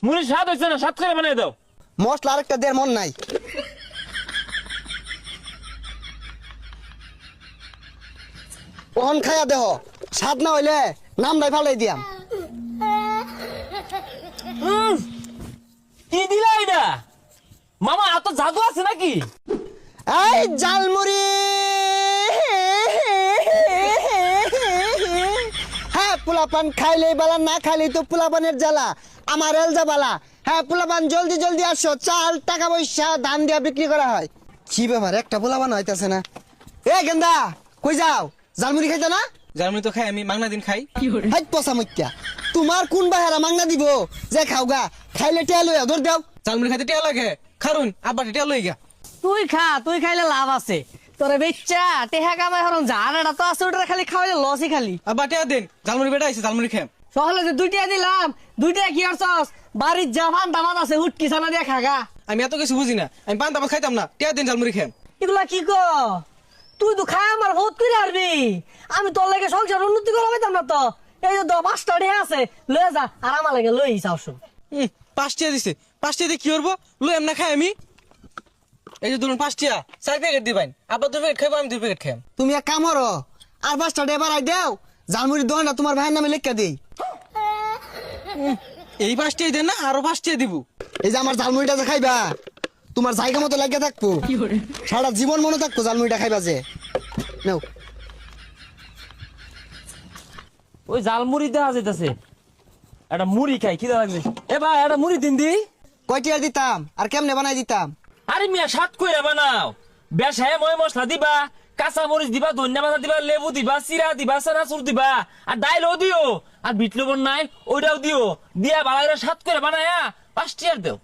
মুড়ি স্বাদ হইছে না, স্বাদ করে বানাই দাও। মশলা আরেকটা দেড় মন নাই। ওহন খাইয়া দেহ, স্বাদ না হইলে নাম নাই ফালাই দিয়াম। কি দিলা এটা মামা? এত জাদু আছে নাকি? এই জালমুড়ি, হ্যাঁ পোলাপান খাইলেই বালা, না খাইলেই তো পোলাপানের জ্বালা। আমার এলজা বালা। হ্যাঁ পোলাপান জলদি জলদি আসো, চাল টাকা পয়সা ধান দিয়া বিক্রি করা হয়। কি ব্যাপার, একটা পোলাপান হইতাছে না। এ গেন্দা কই যাও? জালমুড়ি খাইতে না? জার্মানি তো খাই, আমি মাংনা দিন খাই। হাই পচা মইত্যা, তোমার কোন বাহারা মাংনা দিব যে খাওগা? খাইলে টিয়া লইয়া ধর দাও। জার্মানি খাইতে টিয়া লাগে, খারুন আব্বা টিয়া লই গা। তুই খা, তুই খাইলে লাভ আছে। তোরে বেচ্চা টেহা কামাই হরন জানাটা তো আছে, ওটা খালি খাওয়াইলে লসই খালি। আব্বা টিয়া দেন, জার্মানি বেটা আইছে, জার্মানি খাম। সহলে যে দুইটা দিলাম, দুইটা কি করছস? বাড়ির জাফান দামাত আছে, হুটকি ছানা দিয়ে খাগা। আমি এত কিছু বুঝি না, আমি পান তামাক খাইতাম না, টিয়া দেন জার্মানি খাম। এগুলা কি ক? তুই তো খাই আমার বহুত করে হারবি। আমি তোর লাগে সংসার উন্নতি করা পাইতাম না তো। এই যে 5টা ঢে আছে, লয়ে যা আর আমার লাগে লই যাও শুন। 5 টিয়া দিছে, 5 টিয়া দিয়ে কি করবো? লই এমনা খাই আমি। এই যে ধরুন 5 টিয়া 4 প্যাকেট দিবেন, আব্বা 2 প্যাকেট খাইবো, আমি 2 প্যাকেট খাম। তুমি এক কাম করো, আর 5টা ডে বাড়াই দেও, জালমুড়ির দোকানটা তোমার ভাইয়ের নামে লেখা দেই। এই 5 টিয়া দেন না, আরো 5 টিয়া দিব। এই যে আমার জালমুড়িটা যে খাইবা, তোমার জায়গা মতো লাগিয়ে থাকবো, সারা জীবন মনে থাকবো জালমুড়িটা খাইবা যে। নাও। ওই জাল মুড়ি দেওয়া যেতেছে, একটা মুড়ি খাই, খিদা লাগছে। এ ভাই একটা মুড়ি দিন দি। কয়টি আর দিতাম আর কেমনে বানাই দিতাম? আরে মিয়া স্বাদ কইরা বানাও, বেশায় ময় মশলা দিবা, কাঁচা মরিচ দিবা, ধনিয়া পাতা দিবা, লেবু দিবা, চিরা দিবা, চানাচুর দিবা, আর ডাইলও দিও, আর বিট লবণ নাই ওইটাও দিও, দিয়া ভালো করে স্বাদ করে বানায়া 5 টিয়ার দেও।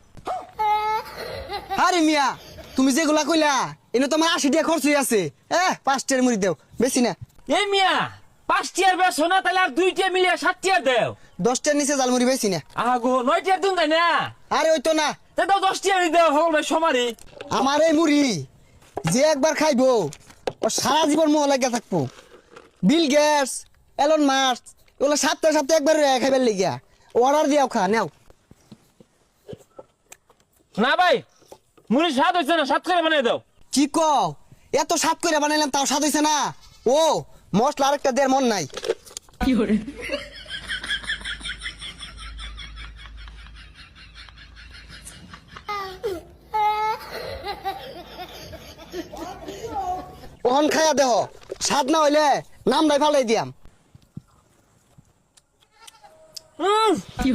আরে মিয়া, তুমি যেগুলা কইলা এনে তোমার 80 টাকা খরচ হয়ে আছে। 5টার মুড়ি দেও, বেশি না। এ মিয়া 5 টিয়ার বেশ না, তাহলে আর 2 টিয়া মিলিয়ে 7 টিয়ার দেও। 10টার নিচে জালমুড়ি বেশি না। আগো 9 টিয়ার দিন তাই না? আরে ওই তো না, তা দাও 10 টিয়ার দেও, হল ভাই সমারি। আমার এই মুড়ি যে একবার খাইবো ও সারা জীবন মোহ লাগিয়া থাকবো। বিল গেটস, এলন মাস্ক ওগুলো সপ্তাহে সপ্তাহে একবার খাইবার লেগিয়া অর্ডার দিয়াও খা নাও। না ভাই মুড়ি স্বাদ হইছে না, স্বাদ করে বানাই দাও। কি কও? এত স্বাদ করে বানাইলাম তাও স্বাদ হইছে না? ও মশলা আরেকটা দেড় মন নাই। ওহন খাইয়া দেহ, স্বাদ না হইলে নাম নাই ফালাই দিয়াম। কি